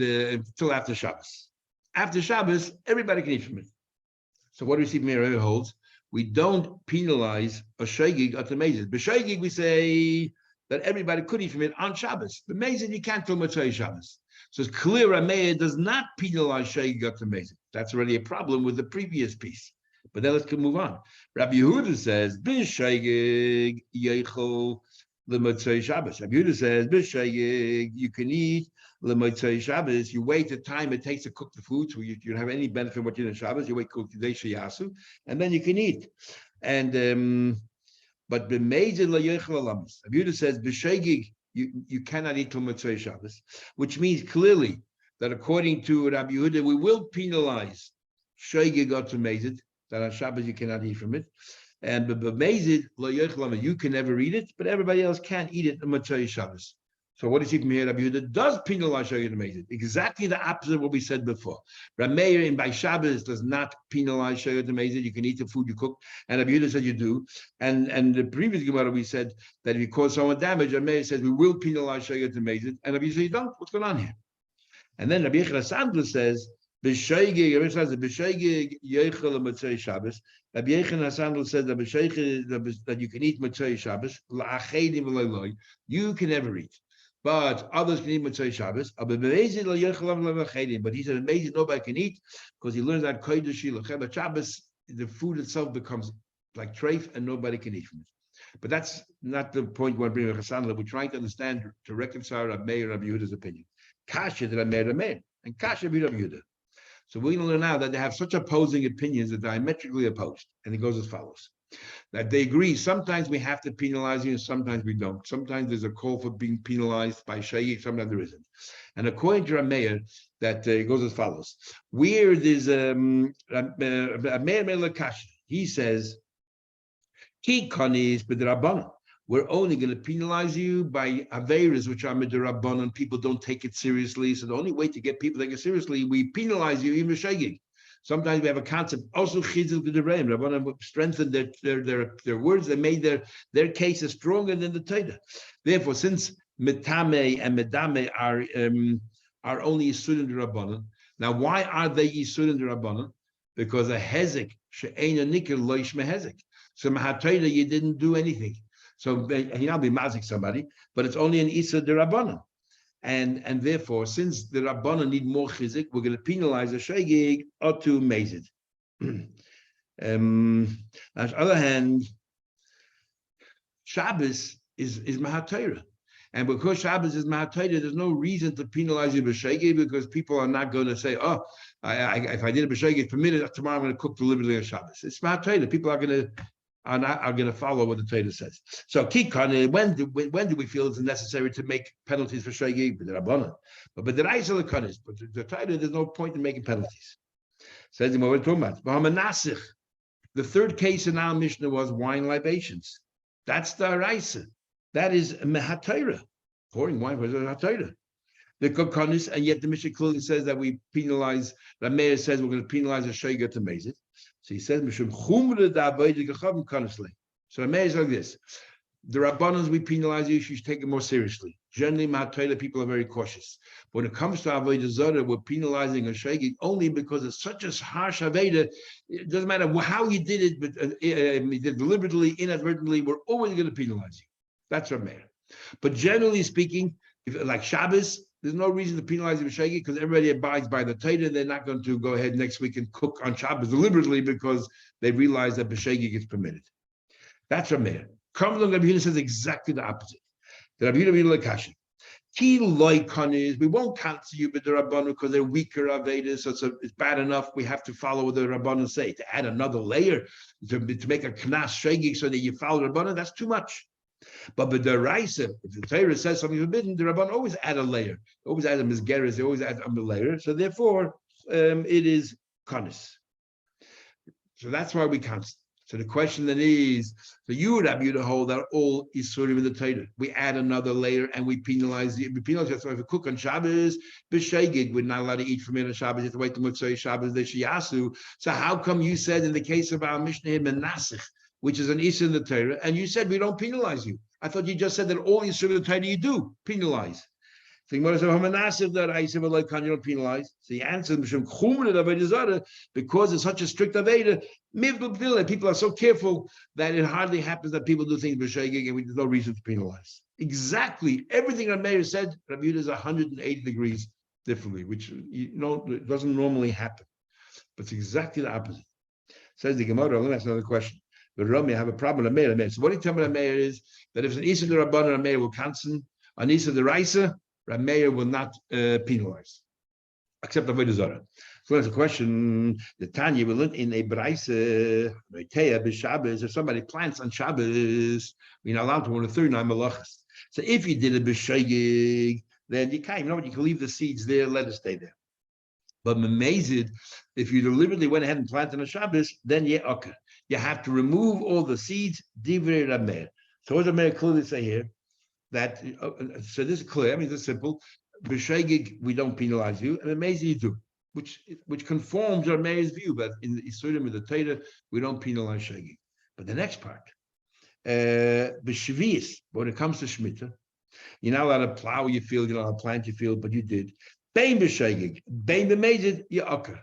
till after Shabbos. After Shabbos, everybody can eat from it. So what do we see? Meir holds we don't penalize a shegig at the mezid. B'shegig we say that everybody could eat from it on Shabbos. The mezid you can't till Motzei Shabbos. So it's clear Rameir does not penalize shegig at the mezid. That's already a problem with the previous piece. But then let's move on. Rabbi Yehuda says, b'shegig yeichel l'motzei Shabbos. Rabbi Yehuda says, b'shegig, you can eat l'motzei Shabbos. You wait the time it takes to cook the food, so you don't have any benefit of what you do in Shabbos. You wait cook the day sheyasu, and then you can eat. And but b'mezid l'yeichel alamis. Rabbi Yehuda says, b'shegig, you cannot eat till motzei Shabbos, which means clearly that according to Rabbi Yehuda, we will penalize Shoigig or to Mezid, that on Shabbos you cannot eat from it. And but Mezid, you can never eat it, but everybody else can eat it on Motzei Shabbos. So what do you see from here? Rabbi Yehuda does penalize Shoigig and Mezid. Exactly the opposite of what we said before. Rabbi Meir in by Shabbos does not penalize Shoigig and Mezid. You can eat the food you cook. And Rabbi Yehuda said you do. And the previous Gemara we said that if you cause someone damage, Rabbi Meir says we will penalize Shoigig and Mezid. And Rabbi Yehuda says you don't. What's going on here? And then Rabbi Yechon Sandler says, B'shoigig, Rabbi says, B'shoigig Yechel Motzei Shabbos. Rabbi Yechon Sandler says that B'shoigig, that you can eat Motzei Shabbos. La'achedim v'lo'loi. You can never eat. But others can eat Motzei Shabbos. But he said, amazing, nobody can eat because he learns that Kodesh Shabbos, the food itself becomes like treif and nobody can eat from it. But that's not the point we're bringing Hassan. We're trying to understand, to reconcile Rabbi Meir and Rabbi Yehuda's opinion. Kasha Rabbi Meir and Kasha Rabbi Yehuda. So we're going to learn now that they have such opposing opinions that are diametrically opposed. And it goes as follows. That they agree, sometimes we have to penalize you and sometimes we don't. Sometimes there's a call for being penalized by Shaykh, sometimes there isn't. And according to Rameir, that it goes as follows. Where there's Rameir Melakash, he says, Ki kanis b'drabanan. We're only going to penalize you by averas, which are midrabanan. People don't take it seriously. So the only way to get people to take it seriously, we penalize you even shaygig. Sometimes we have a concept. Also, chizuk b'dreim. Rabbanan strengthened their words. They made their cases stronger than the Torah. Therefore, since mitame and medame are only yisur in the Rabbanan. Now, why are they yisur in the Rabbanan? Because a hezek she'eina nikir loish mehezek. So mahatayda, you didn't do anything. So he'll be mazik somebody, but it's only an Isa de Rabbanan. And therefore, since the Rabbanan need more chizik, we're going to penalize a shaygig or to mazid. On the other hand, Shabbos is Mahatayra. And because Shabbos is Mahatayra, there's no reason to penalize you b'shaygig because people are not going to say, oh, if I did a b'shaygig permitted, tomorrow I'm going to cook deliberately on Shabbos. It's Mahatayra. People are going to follow what the Torah says. So, when do we feel it's necessary to make penalties for shaygig? But the Raisa the Kanis, but the Torah, there's no point in making penalties. Says the we're talking about. The third case in our Mishnah was wine libations. That's the Raisa. That is mehatayra. Pouring wine was a hatayra. The Kokanis, and yet the Mishnah clearly says that we penalize. The mayor says we're going to penalize a shaygig to mazid. So he says, so the mayor is like this. The Rabbanans, we penalize you, you should take it more seriously. Generally, Mahatayla people are very cautious. When it comes to Avodah Zarah, we're penalizing a shaygig only because it's such a harsh Avodah. It doesn't matter how you did it, but you did deliberately, inadvertently, we're always going to penalize you. That's our mayor. But generally speaking, like Shabbos, there's no reason to penalize the shaygig because everybody abides by the Torah. They're not going to go ahead next week and cook on Shabbos deliberately because they realize that b'shaygig is permitted. That's Rameir. Kamlon Rabbi Yehuda says exactly the opposite. The Rabbi Yehuda Lakashi. Ki loy kanis. We won't cancel you with the Rabbanan because they're weaker Avedas. So it's bad enough. We have to follow what the Rabbanan say. To add another layer to make a knas shaygig so that you follow the Rabbanan, that's too much. But the Raisa, if the Torah says something forbidden, the Rabban always add a layer. They always add a misgeres. They always add a layer. So therefore, it is kanis. So that's why we cancel. So the question then is, so you would have you to hold that all isurim in the Torah. We add another layer and we penalize it. We penalize it. So if you cook on Shabbos, b'shaygig, we're not allowed to eat from it on Shabbos. You have to wait till Motzei Shabbos, they shiyasu. So how come you said in the case of our Mishnah Menasich, which is an Issa in the Torah, and you said we don't penalize you? I thought you just said that all Issa in the Torah you do penalize. So you don't penalize. So he answered, because it's such a strict Aveda, people are so careful that it hardly happens that people do things b'shaygig and there's no reason to penalize. Exactly. Everything Rabbi Meir said, Rabbi Yehuda is 180 degrees differently, which it doesn't normally happen. But it's exactly the opposite. Says the Gemara, let me ask another question. But Rami, I have a problem with Meir. So what he tell me Meir is that if it's an Isa the Rabbanan, Meir will cancel. An Isa the Raisa, Meir will not penalize, except Avodah Zarah. So that's a question. The Tanya will in a Braisa, Shabbos, if somebody plants on Shabbos, we're not allowed to one of 39 malachas. So if you did a b'shaygig, then you can't. You know what? You can leave the seeds there, let it stay there. But memazid, if you deliberately went ahead and planted on Shabbos, then okay. You have to remove all the seeds. Divrei Rameir. So what does Rameir clearly say here? That so this is clear. I mean, this is simple. B'shegig, we don't penalize you, and memazid you do, which conforms Rameir's view. But in the Isurim of the Torah, we don't penalize shegig. But the next part, b'shvius, when it comes to Shemitah, you're not allowed to plow your field, you're not allowed to plant your field, but you did. Bein b'shegig, bein b'mezid, you occur.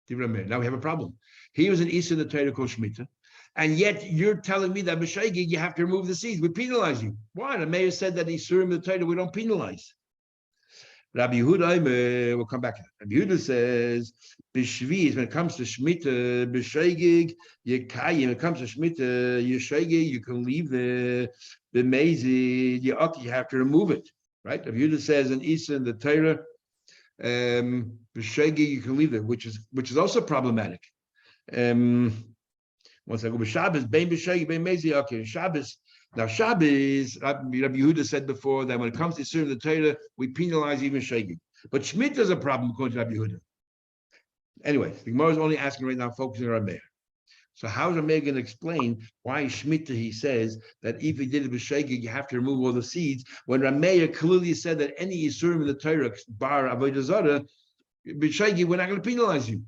Now we have a problem. He was an East in the Torah called Shemitah, and yet you're telling me that b'shegig you have to remove the seeds. We penalize you. Why? The mayor said that Isurim the Torah we don't penalize. Rabbi Yehuda, we'll come back to that. Rabbi Yehuda says, b'shvius, when it comes to Shemitah, b'shegig, yekayim, when it comes to Shemitah, yeshegig, you can leave the mezid, you have to remove it, right? Rabbi Yehuda says in Isa in the Torah, b'shegig, you can leave it, which is also problematic. Once I go Shabbos, bein b'shegig, bein mezid, okay, Shabbos. Now, Shabbos, Rabbi Yehuda said before that when it comes to serving the Torah, we penalize even shegig. But Shemitah is a problem according to Rabbi Yehuda. Anyway, the Gemara is only asking right now, focusing on Rameir. So how is Rameir going to explain why Shemitah, he says, that if he did it with shegig, you have to remove all the seeds, when Rameir clearly said that any Yisurim in the Torah, bar Avodah Zarah, with shegig, we're not going to penalize you,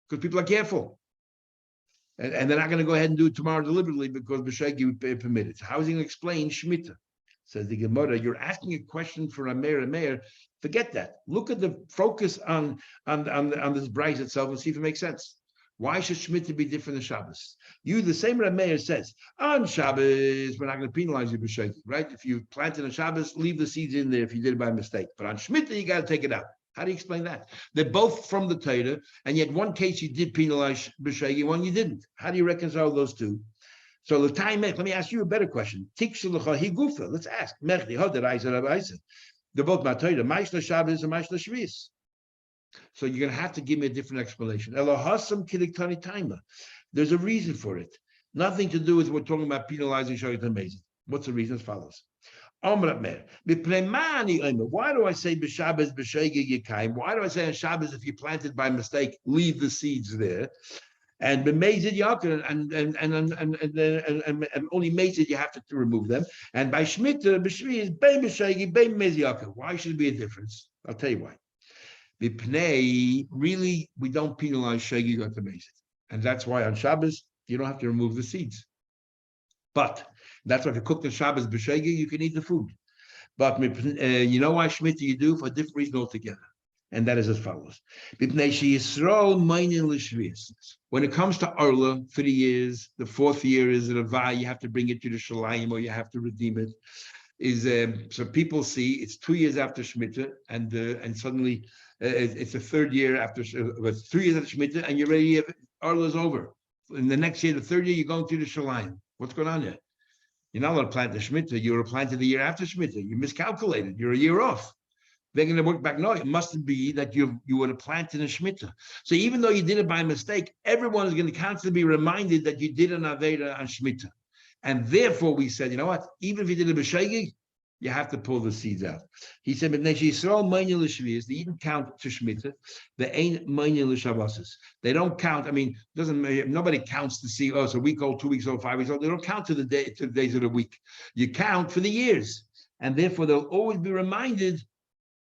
because people are careful. And they're not going to go ahead and do it tomorrow deliberately because B'shegi would permit it. So how is he going to explain Shemitah? Says the Gemara, you're asking a question for Rameir. Forget that. Look at the focus on this Bryce itself and see if it makes sense. Why should Shemitah be different than Shabbos? The same Rameir says, on Shabbos, we're not going to penalize you B'shegi, right? If you planted on Shabbos, leave the seeds in there if you did it by mistake. But on Shemitah, you got to take it out. How do you explain that? They're both from the Torah, and yet one case you did penalize b'shegi, one you didn't. How do you reconcile those two? So let me ask you a better question. Let's ask. They're both my Torah. Ma'ishla Shabbos and Ma'ishla Shvius. So you're going to have to give me a different explanation. There's a reason for it. Nothing to do with what we're talking about penalizing Shogit Amazing. What's the reason? As follows. Why do I say b'Shabbos b'shegig yekayim? Why do I say on Shabbos if you planted by mistake, leave the seeds there, and b'mezid yaker and only mezid you have to remove them, and by Shemitah b'shvius bein b'shegig bein b'mezid yaker? Why should there be a difference? I'll tell you why. Really, we don't penalize shegig or mezid, and that's why on Shabbos you don't have to remove the seeds. But that's why if you cook the Shabbos b'shegig, you can eat the food. But you know why Shemitah you do? For a different reason altogether. And that is as follows. When it comes to Arla, 3 years, the 4th year is a Ravah, you have to bring it to the Shalayim or you have to redeem it. So people see it's 2 years after Shemitah, and suddenly it's the 3rd year after, 3 years after Shemitah, and you're ready, Arla is over. In the next year, the 3rd year, you're going to the Shalayim. What's going on here? You're not allowed to plant the Shemitah. You were planted the year after Shemitah. You miscalculated. You're a year off. They're going to work back. No, it must be that you would have planted a Shemitah. So even though you did it by mistake, everyone is going to constantly be reminded that you did an Aveda on Shemitah. And therefore we said, you know what? Even if you did a B'shegig, you have to pull the seeds out. He said, they didn't count to Shemitah. They ain't They don't count. I mean, nobody counts to see, oh, it's a week old, 2 weeks old, 5 weeks old. They don't count to the days of the week. You count for the years. And therefore they'll always be reminded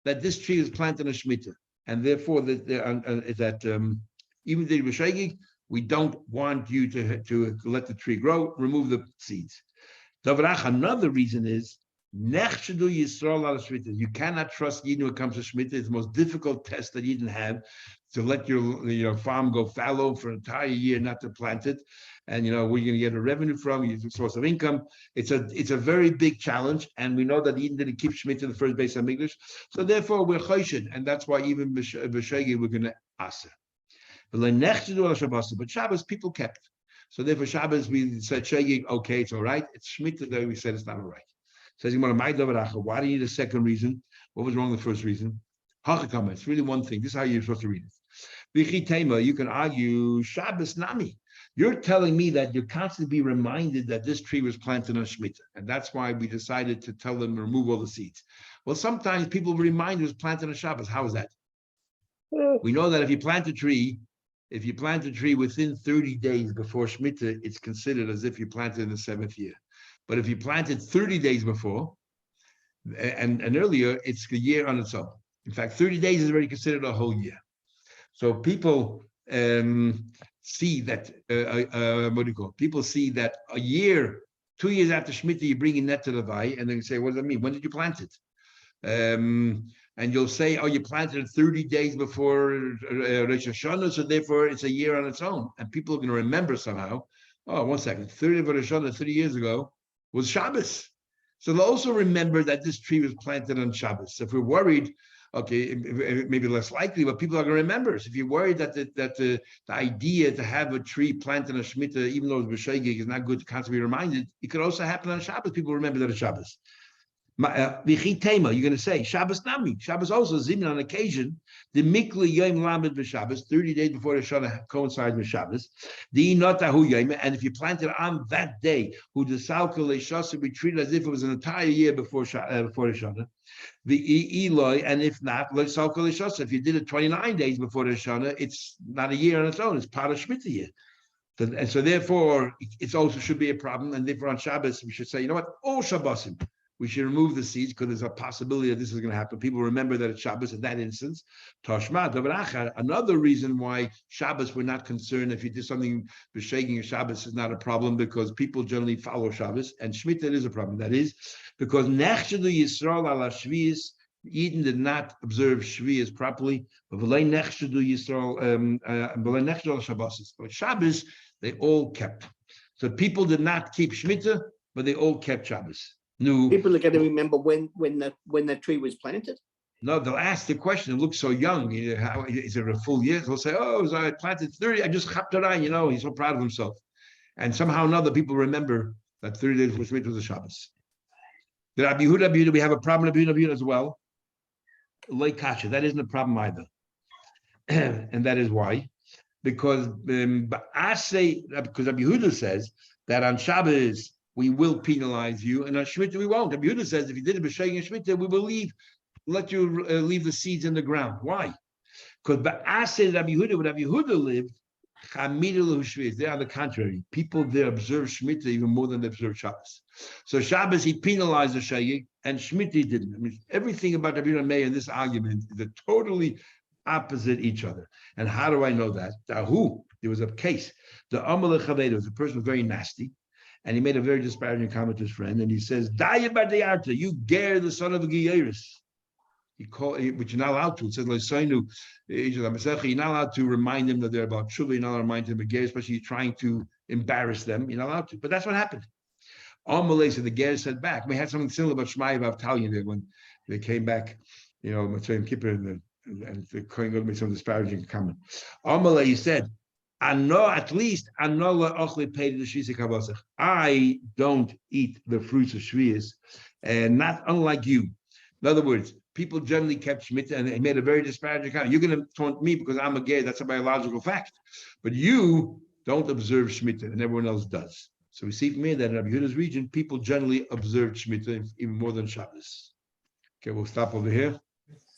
that this tree is planted in a Shemitah. And therefore even if they did B'shegig, we don't want you to let the tree grow, remove the seeds. Another reason is, you cannot trust Yidden when it comes to Shemitah. It's the most difficult test that Yidden have, to let your farm go fallow for an entire year, not to plant it. And where you're going to get a revenue from, your source of income. It's a very big challenge, and we know that Yidden didn't keep Shemitah in the first base of English. So therefore we're choshid, and that's why even b'shegig we're going to aser. But Shabbos people kept. So therefore Shabbos we said shegig, okay, it's all right. It's Shemitah that we said it's not all right. Says why do you need a second reason? What was wrong with the first reason? It's really one thing. This is how you're supposed to read it. You can argue Shabbos Nami. You're telling me that you constantly be reminded that this tree was planted on Shemitah. And that's why we decided to tell them to remove all the seeds. Well, sometimes people remind us planting on Shabbos. How is that? Uh, We know that if you plant a tree within 30 days before Shemitah, it's considered as if you planted in the 7th year. But if you planted 30 days before and earlier, it's a year on its own. In fact, 30 days is already considered a whole year. So people see that, what do you call it? People see that a year, 2 years after Shemitah, you bring in net to the Vai, and then say, what does that mean? When did you plant it? And you'll say, oh, you planted it 30 days before Rosh Hashanah, so therefore it's a year on its own. And people are going to remember somehow, oh, 1 second, 30 of Rosh Hashanah 30 years ago was Shabbos. So they'll also remember that this tree was planted on Shabbos. So if we're worried, okay, maybe less likely, but people are going to remember. So if you're worried that the idea to have a tree planted on a Shemitah, even though it's B'Shegig, is not good to constantly be reminded, it could also happen on Shabbos. People remember that it's Shabbos. You're going to say Shabbos Nami. Shabbos also Zimin on occasion. The Mikli Yom Lamed b'Shabbos, 30 days before the Shana coincides with Shabbos. The Inotahu Yom, and if you plant it on that day, who the Salka Leishasa, we treat it as if it was an entire year before the Shana. The Eloi, and if not, Leishasa Leishasa. If you did it 29 days before the Shana, it's not a year on its own. It's part of Shemitah year. And so therefore, it also should be a problem. And therefore on Shabbos, we should say, you know what, all Shabbosim, we should remove the seeds because there's a possibility that this is going to happen. People remember that it's Shabbos in that instance. Toshma, another reason why Shabbos we're not concerned if you did something b'sheging Shabbos is not a problem because people generally follow Shabbos and Shemitah is a problem. That is because Nechshadu Yisrael ala Shvius, Eden did not observe Shvius properly. But Shabbos they all kept. So people did not keep Shemitah, but they all kept Shabbos. No. People are going to remember when that tree was planted. No, they'll ask the question. It looks so young. How, is it a full year? They'll say, "Oh, I planted 30. I just chapped it on." He's so proud of himself. And somehow or another, people remember that 30 days was a Shabbos. The Rabbi Yehuda, we have a problem with Rabbi Yehuda as well. Like kasha, that isn't a problem either, and that is why, because Rabbi Yehuda says that on Shabbos we will penalize you, and on Shemitah we won't. Rabbi Yehuda says if you did it b'sheging and Shemitah, we will let you leave the seeds in the ground. Why? Because ba'aseh Rabbi Yehuda, when Rabbi Yehuda lived, they're on the contrary. People there observe Shemitah even more than they observe Shabbos. So Shabbos he penalized the shegig, and Shemitah he didn't. I mean, everything about Rabbi Yehuda Meir in this argument is totally opposite each other. And how do I know that? There was a case. The Amalek Chaveda was a person who was very nasty. And he made a very disparaging comment to his friend, and he says, you Ger, the son of a Giyeris. Which you're not allowed to. It says, you're not allowed to remind them that they're about Shuvah, you're not allowed to remind them of Ger, especially you're trying to embarrass them, you're not allowed to. But that's what happened. Amalei said the Ger said back. We had something similar about Shmai Avtalion there when they came back, Mitzvah Kippur, and the Kohen Gadol made some disparaging comment. Amalei said, I don't eat the fruits of Shvius, and not unlike you. In other words, people generally kept Shemitah, and they made a very disparaging comment. You're going to taunt me because I'm a gay. That's a biological fact. But you don't observe Shemitah, and everyone else does. So we see from here that in Rabbi Yehuda's region, people generally observed Shemitah even more than Shabbos. Okay, we'll stop over here.